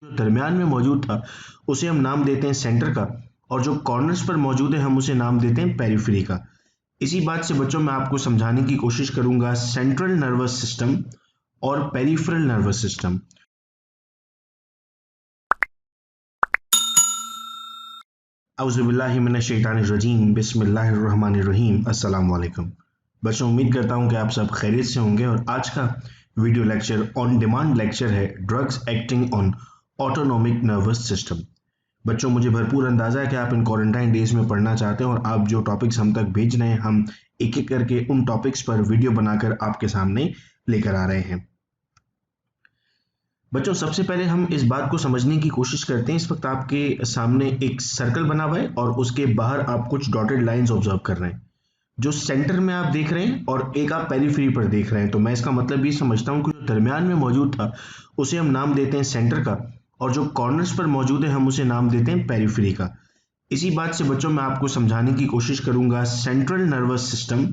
जो दरमियान में मौजूद था उसे हम नाम देते हैं सेंटर का, और जो कॉर्नर्स पर मौजूद है हम उसे नाम देते हैं पेरिफेरी का। इसी बात से बच्चों मैं आपको समझाने की कोशिश करूंगा सेंट्रल नर्वस सिस्टम और पेरिफेरल नर्वस सिस्टम। औज़ुबिल्लाहि मिनश्शैतानिर्रजीम बिस्मिल्लाहिर्रहमानिर्रहीम। अस्सलाम वालेकुम बच्चों, उम्मीद करता हूं कि आप सब खैरियत से होंगे। और आज का video lecture on demand lecture है drugs acting on autonomic nervous system. बच्चों, मुझे भरपूर अंदाजा है कि आप इन क्वारंटाइन डेज में पढ़ना चाहते हैं और आप जो टॉपिक्स हम तक भेज रहे हैं, हम एक एक करके उन टॉपिक्स पर वीडियो बनाकर आपके सामने लेकर आ रहे हैं। बच्चों, सबसे पहले हम इस बात को समझने की कोशिश करते हैं। इस वक्त आपके सामने एक सर्कल बना हुआ है और उसके बाहर आप कुछ डॉटेड लाइंस ऑब्जर्व कर रहे हैं। जो सेंटर में आप देख रहे हैं और एक आप पेरिफेरी पर देख रहे हैं, तो मैं इसका मतलब ये समझता हूं कि जो दरमियान में मौजूद था उसे हम नाम देते हैं सेंटर का, और जो कॉर्नर्स पर मौजूद है हम उसे नाम देते हैं पेरिफेरी का। इसी बात से बच्चों मैं आपको समझाने की कोशिश करूंगा सेंट्रल नर्वस सिस्टम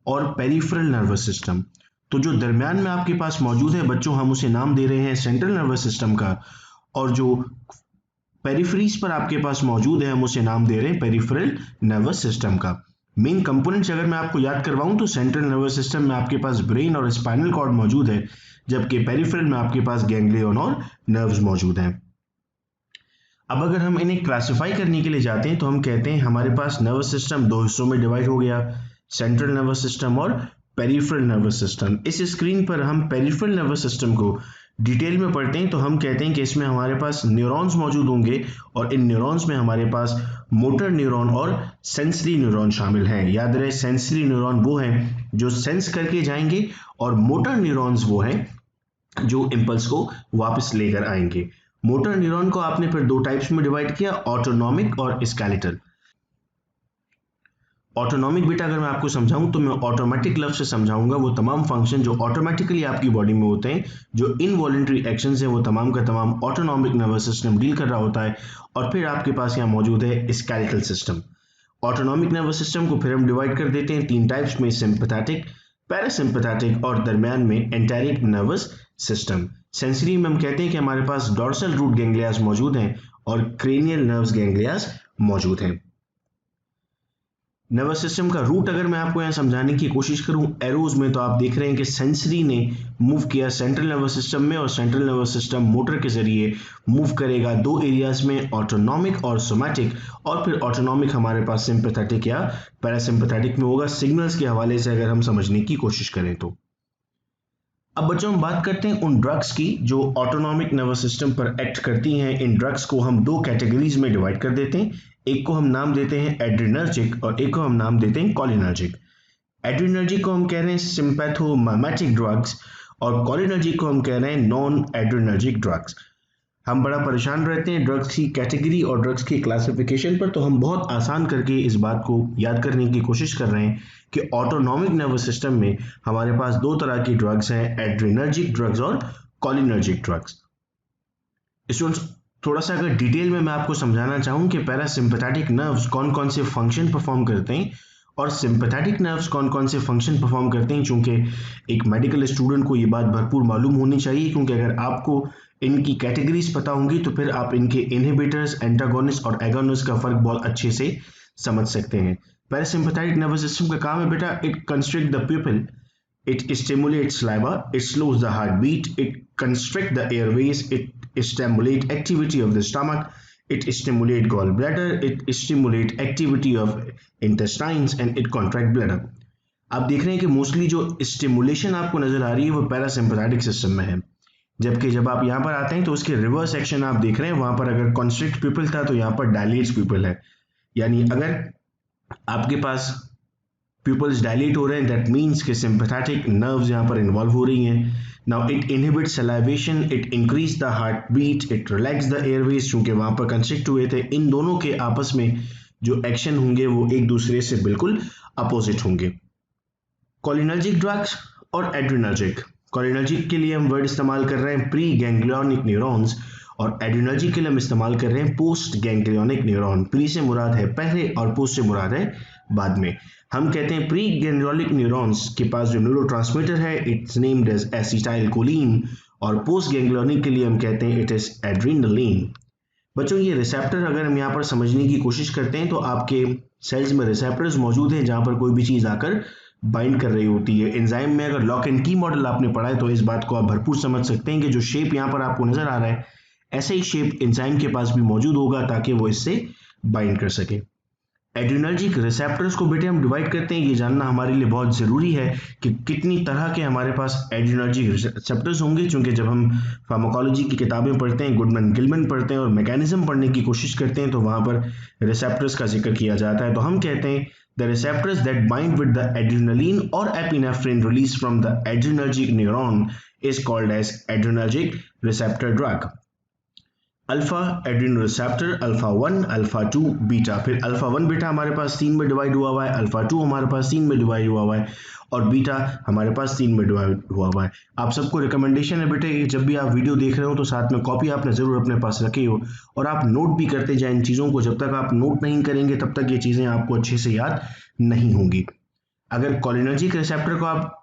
और पेरिफेरल नर्वस सिस्टम। तो जो दरमियान में आपके पास मौजूद है बच्चों, हम उसे नाम दे रहे हैं सेंट्रल नर्वस सिस्टम का, और जो पेरिफेरीज पर आपके पास मौजूद है हम उसे नाम दे रहे हैं पेरिफेरल नर्वस सिस्टम का। मेन कंपोनेंट्स अगर मैं आपको याद करवाऊं तो सेंट्रल नर्वस सिस्टम में आपके पास ब्रेन और स्पाइनल कॉर्ड मौजूद है, जबकि पेरिफेरल में आपके पास गैंग्लियन और नर्व्स मौजूद हैं। अब अगर हम इन्हें क्लासिफाई करने के लिए जाते हैं तो हम कहते हैं हमारे पास नर्वस सिस्टम दो हिस्सों में डिवाइड हो गया, सेंट्रल नर्वस सिस्टम और पेरिफेरल नर्वस सिस्टम। इस स्क्रीन पर हम पेरिफेरल नर्वस सिस्टम को डिटेल में पढ़ते हैं तो हम कहते हैं कि इसमें हमारे पास न्यूरॉन्स मौजूद होंगे, और इन न्यूरॉन्स में हमारे पास मोटर न्यूरॉन और सेंसरी न्यूरॉन शामिल हैं। याद रहे, सेंसरी न्यूरॉन वो हैं जो सेंस करके जाएंगे, और मोटर न्यूरॉन्स वो हैं जो इंपल्स को वापस लेकर आएंगे। मोटर न्यूरॉन को आपने फिर दो टाइप्स में डिवाइड किया, ऑटोनॉमिक और स्केलेटल। ऑटोनॉमिक बेटा अगर मैं आपको समझाऊं तो मैं ऑटोमेटिक लफ्ज से समझाऊंगा वो तमाम फंक्शन जो ऑटोमेटिकली आपकी बॉडी में होते हैं, जो इनवॉलंटरी एक्शंस हैं, वो तमाम का तमाम ऑटोनॉमिक नर्वस सिस्टम डील कर रहा होता है। और फिर आपके पास यहाँ मौजूद है skeletal system. Autonomic nervous system को फिर हम डिवाइड कर देते हैं तीन टाइप्स में, सिंपैथेटिक, पैरासिम्पैथेटिक और दरमियान में एंटेरिक नर्वस सिस्टम। सेंसरी में हम कहते हैं कि हमारे पास डॉर्सल रूट गैंग्लियाज मौजूद हैं और क्रेनियल नर्व्स गैंग्लियाज मौजूद हैं। नर्वस सिस्टम का रूट अगर मैं आपको यहाँ समझाने की कोशिश करूँ एरोज में, तो आप देख रहे हैं कि सेंसरी ने मूव किया सेंट्रल नर्वस सिस्टम में, और सेंट्रल नर्वस सिस्टम मोटर के जरिए मूव करेगा दो एरियाज में, ऑटोनॉमिक और सोमैटिक। और फिर ऑटोनॉमिक हमारे पास सिंपैथेटिक या पैरासिम्पैथेटिक में होगा, सिग्नल्स के हवाले से अगर हम समझने की कोशिश करें तो। अब बच्चों हम बात करते हैं उन ड्रग्स की जो ऑटोनॉमिक नर्वस सिस्टम पर एक्ट करती हैं। इन ड्रग्स को हम दो कैटेगरीज में डिवाइड कर देते हैं। एक को हम नाम देते हैं एड्रिनर्जिक और एक को हम नाम देते हैं कॉलिनर्जिक। एड्रिनर्जिक को हम कह रहे हैं सिंपैथोमाइमेटिक ड्रग्स, और कॉलिनर्जिक को हम कह रहे हैं नॉन एड्रिनर्जिक ड्रग्स। हम बड़ा परेशान रहते हैं ड्रग्स की कैटेगरी और ड्रग्स की क्लासिफिकेशन पर, तो हम बहुत आसान करके इस बात को याद करने की कोशिश कर रहे हैं कि ऑटोनॉमिक नर्वस सिस्टम में हमारे पास दो तरह की ड्रग्स हैं, एड्रिनर्जिक ड्रग्स और कॉलिनर्जिक ड्रग्स। स्टूडेंट्स, थोड़ा सा अगर डिटेल में मैं आपको समझाना चाहूँ कि पैरासिम्पैथेटिक नर्व्स कौन कौन से फंक्शन परफॉर्म करते हैं और सिंपैथेटिक नर्व्स कौन कौन से फंक्शन परफॉर्म करते हैं, चूंकि एक मेडिकल स्टूडेंट को ये बात भरपूर मालूम होनी चाहिए, क्योंकि अगर आपको इनकी कैटेगरीज पता होंगी तो फिर आप इनके इनहिबिटर्स, एंटागोनिस्ट और एगोनिस्ट का फर्क बहुत अच्छे से समझ सकते हैं। पैरासिम्पैथेटिक नर्वस सिस्टम का काम है बेटा, it constrict the प्यूपिल, it stimulates saliva, it slows the heartbeat, it constricts the airways, it stimulates activity of the stomach, it stimulates gallbladder, it stimulates activity of intestines and it contract bladder। आप देख रहे हैं कि mostly जो stimulation आपको नजर आ रही है वो पैरासिम्पैथेटिक सिस्टम में है, जबकि जब आप यहाँ पर आते हैं तो उसके रिवर्स एक्शन आप देख रहे हैं। वहां पर अगर कॉन्स्ट्रिक्ट पीपल था तो यहाँ पर डायलेट्स पीपल है, यानी अगर आपके पास pupils dilate हो रहे हैं, that means कि sympathetic nerves यहाँ पर involve हो रही हैं। Now it inhibits salivation, it increase the heartbeat, it relax the airways, चूंकि वहाँ पर constrict हुए थे। इन दोनों के आपस में जो एक्शन होंगे वो एक दूसरे से बिल्कुल अपोजिट होंगे। कोलिनर्जिक ड्रग्स और एड्रिनर्जिक। कोलिनर्जिक के लिए हम वर्ड इस्तेमाल कर रहे हैं प्री गैंग्लियोनिक न्यूरॉन्स, और एड्रिनर्जिक के लिए हम इस्तेमाल कर रहे हैं पोस्ट गैंग्लियोनिक न्यूरॉन। प्री से मुराद है पहले और पोस्ट से मुराद है बाद में। हम कहते हैं प्री गैंग्लियोनिक न्यूरॉन्स के पास जो न्यूरोट्रांसमीटर है, इट्स नेम्ड एज एसिटाइलकोलिन, और पोस्ट गैंग्लियोनिक के लिए हम कहते हैं इट इज एड्रेनालिन। बच्चों ये रिसेप्टर अगर हम यहाँ पर समझने की कोशिश करते हैं तो आपके सेल्स में रिसेप्टर्स मौजूद हैं जहाँ पर कोई भी चीज़ आकर बाइंड कर रही होती है। एंजाइम में अगर लॉक एंड की मॉडल आपने पढ़ा है तो इस बात को आप भरपूर समझ सकते हैं कि जो शेप यहाँ पर आपको नजर आ रहा है ऐसे ही शेप एंजाइम के पास भी मौजूद होगा ताकि वो इससे बाइंड कर सके। एड्रेनर्जिक रिसेप्टर्स को बेटे हम डिवाइड करते हैं, ये जानना हमारे लिए बहुत ज़रूरी है कि कितनी तरह के हमारे पास एड्रेनर्जिक रिसेप्टर्स होंगे, क्योंकि जब हम फार्माकोलॉजी की किताबें पढ़ते हैं, गुडमैन गिलमैन पढ़ते हैं और मैकेनिज्म पढ़ने की कोशिश करते हैं तो वहाँ पर रिसेप्टर्स का जिक्र किया जाता है। तो हम कहते हैं the receptors that bind with the adrenaline और epinephrine release from the adrenergic neuron is called as adrenergic receptor drug. Alpha adrenal receptor, alpha 1, alpha 2, beta. फिर अल्फा 1 बेटा हमारे पास 3 में डिवाइड हुआ हुआ है, अल्फा 2 हमारे पास 3 में डिवाइड हुआ हुआ है और बीटा हमारे पास 3 में डिवाइड हुआ हुआ है। आप सबको रिकमेंडेशन है बेटे जब भी आप वीडियो देख रहे हो तो साथ में कॉपी आपने ज़रूर अपने पास रखी हो और आप नोट भी करते जाएं इन चीज़ों को। जब तक आप नोट नहीं करेंगे तब तक ये चीज़ें आपको अच्छे से याद नहीं होंगी। अगर कोलिनर्जिक रिसेप्टर को आप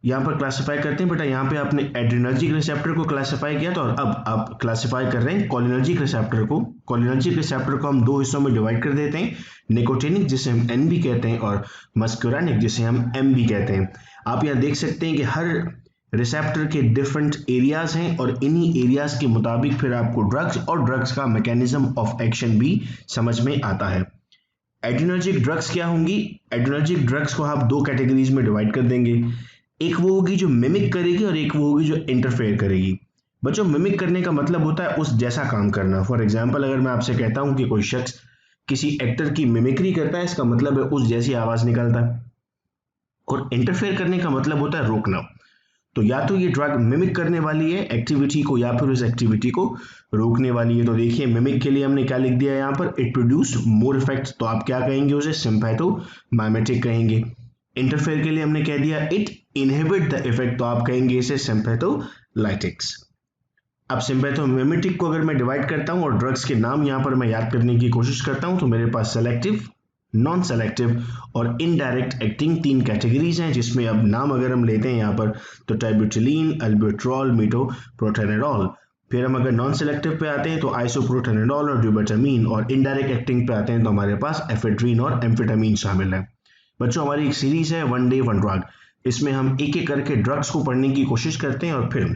यहाँ पर क्लासिफाई करते हैं बेटा, यहाँ पे आपने एड्रेनर्जिक रिसेप्टर को क्लासिफाई किया तो और अब आप क्लासिफाई कर रहे हैं कोलिनर्जिक रिसेप्टर को। कोलिनर्जिक रिसेप्टर को हम दो हिस्सों में डिवाइड कर देते हैं, निकोटिनिक जिसे हम एन भी कहते हैं और मस्कुरानिक जिसे हम एम भी कहते हैं। आप यहाँ देख सकते हैं कि हर रिसेप्टर के डिफरेंट एरियाज हैं और इन्हीं एरियाज के मुताबिक फिर आपको ड्रग्स और ड्रग्स का मैकेनिज्म ऑफ एक्शन भी समझ में आता है। एड्रेनर्जिक ड्रग्स क्या होंगी? एड्रेनर्जिक ड्रग्स को आप दो कैटेगरीज में डिवाइड कर देंगे, एक वो होगी जो मिमिक करेगी और एक वो होगी जो इंटरफेयर करेगी। बच्चों मिमिक करने का मतलब होता है उस जैसा काम करना। फॉर एग्जांपल अगर मैं आपसे कहता हूं कि कोई शख्स किसी एक्टर की मिमिक्री करता है, इसका मतलब है उस जैसी आवाज निकलता है। और इंटरफेयर करने का मतलब होता है रोकना। तो या तो ये ड्रग मिमिक करने वाली है एक्टिविटी को या फिर उस एक्टिविटी को रोकने वाली है। तो देखिए मिमिक के लिए हमने क्या लिख दिया यहाँ पर, इट प्रोड्यूस मोर इफेक्ट, तो आप क्या कहेंगे उसे सिम्पैथोमाइमेटिक कहेंगे। इंटरफेयर के लिए हमने कह दिया इट इनहिबिट द इफेक्ट, तो आप कहेंगे इसे सिम्पैथोलाइटिक्स। अब सिम्पैथोमिमेटिक को अगर मैं डिवाइड करता हूं और ड्रग्स के नाम यहां पर मैं याद करने की कोशिश करता हूं तो मेरे पास सेलेक्टिव, नॉन सेलेक्टिव और इनडायरेक्ट एक्टिंग तीन कैटेगरीज हैं, जिसमें अब नाम अगर हम लेते हैं यहाँ पर तो टाइब्यूटिलीन, अल्बुट्रॉल, मीटोप्रोटेनेडोल। फिर हम अगर नॉन सेलेक्टिव पे आते हैं तो आइसोप्रोटेनेडोल और ड्यूबेटामीन, और इनडायरेक्ट एक्टिंग पे आते हैं तो हमारे पास एफेड्रीन और एम्फेटामीन शामिल है। बच्चों हमारी एक सीरीज है वन डे वन ड्रग, इसमें हम एक एक करके ड्रग्स को पढ़ने की कोशिश करते हैं और फिर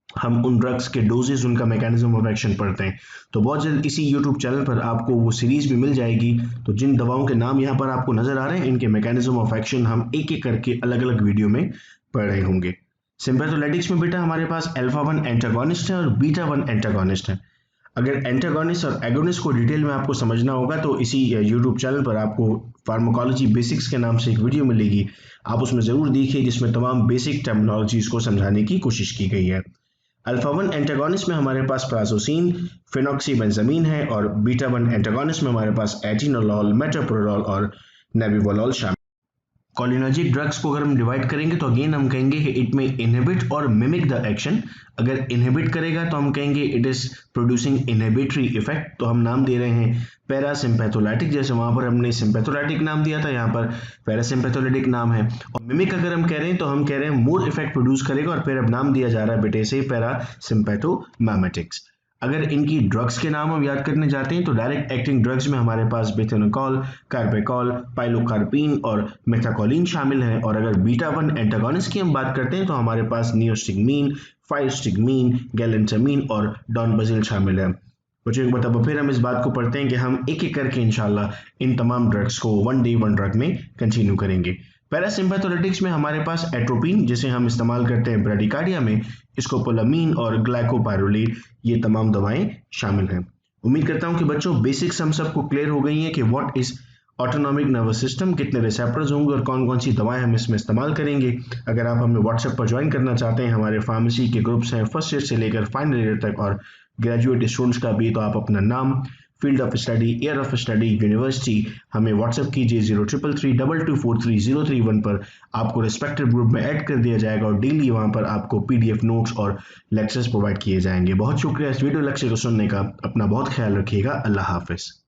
हम उन ड्रग्स के डोजेज, उनका मैकेनिज्म ऑफ एक्शन पढ़ते हैं। तो बहुत जल्द इसी यूट्यूब चैनल पर आपको वो सीरीज भी मिल जाएगी। तो जिन दवाओं के नाम यहाँ पर आपको नजर आ रहे हैं इनके मैकेनिज्म ऑफ एक्शन हम एक एक करके अलग अलग वीडियो में पढ़ रहे होंगे। सिम्पैथोलाइटिक्स में बेटा हमारे पास अल्फा 1 एंटागोनिस्ट है और बीटा 1 एंटागोनिस्ट है। अगर एंटागोनिस्ट और एगोनिस्ट को डिटेल में आपको समझना होगा तो इसी यूट्यूब चैनल पर आपको फार्माकोलॉजी बेसिक्स के नाम से एक वीडियो मिलेगी, आप उसमें ज़रूर देखिए जिसमें तमाम बेसिक टर्मिनोलॉजीज को समझाने की कोशिश की गई है। अल्फा 1 एंटागोनिस्ट में हमारे पास प्राजोसिन, फिनॉक्सीबेंजामीन है और बीटा 1 एंटागोनिस्ट में हमारे पास एटिनोलॉल, मेटोप्रोडोल और नेबिवोलॉल शामिल। कोलिनर्जिक ड्रग्स को अगर हम डिवाइड करेंगे तो अगेन हम कहेंगे इट में इनहिबिट और मिमिक द एक्शन। अगर इनहिबिट करेगा तो हम कहेंगे it is producing inhibitory effect, तो हम नाम दे रहे हैं पैरासिम्पैथोलाइटिक, जैसे वहां पर हमने सिम्पैथोलाइटिक नाम दिया था, यहाँ पर पैरासिम्पैथोलाइटिक नाम है। और मिमिक अगर हम कह रहे हैं तो हम कह रहे हैं मोर इफेक्ट प्रोड्यूस करेगा और फिर अब नाम दिया जा रहा है बेटे से पैरासिम्पैथोमाइमेटिक्स। अगर इनकी ड्रग्स के नाम हम याद करने जाते हैं तो डायरेक्ट एक्टिंग ड्रग्स में हमारे पास बेथेनोकॉल, कार्पेकॉल, पाइलोकार्पिन और मेथाकोलिन शामिल हैं। और अगर बीटा 1 एंटागोनिस्ट की हम बात करते हैं तो हमारे पास नियोस्टिगमीन, फाइस्टिगमीन, गैलेंटामीन और डॉनबजिल शामिल है। कुछ एक मतलब फिर हम इस बात को पढ़ते हैं कि हम एक एक करके इंशाल्लाह इन तमाम ड्रग्स को वन डे वन ड्रग में कंटिन्यू करेंगे। पैरासिम्पैथोलाइटिक्स में हमारे पास एट्रोपिन जिसे हम इस्तेमाल करते हैं ब्राडिकार्डिया में, स्कोपोलामीन और ग्लाइकोपाइरोलेट, ये तमाम दवाएं शामिल हैं। उम्मीद करता हूं कि बच्चों बेसिक्स हम सबको क्लियर हो गई हैं कि what is autonomic nervous system, कितने रिसेप्टर्स होंगे और कौन कौन सी दवाएं हम इसमें इस्तेमाल करेंगे। अगर आप हमें व्हाट्सएप पर ज्वाइन करना चाहते हैं, हमारे फार्मेसी के ग्रुप्स हैं फर्स्ट ईयर से लेकर फाइनल ईयर तक और ग्रेजुएट स्टूडेंट्स का भी, तो आप अपना नाम, field of study, year of study, university हमें व्हाट्सएप कीजिए 0333224331 पर। आपको रिस्पेक्टिव ग्रुप में ऐड कर दिया जाएगा और डेली वहां पर आपको पीडीएफ नोट्स और लेक्चर्स प्रोवाइड किए जाएंगे। बहुत शुक्रिया इस वीडियो लेक्चर को सुनने का। अपना बहुत ख्याल रखिएगा। अल्लाह हाफिज।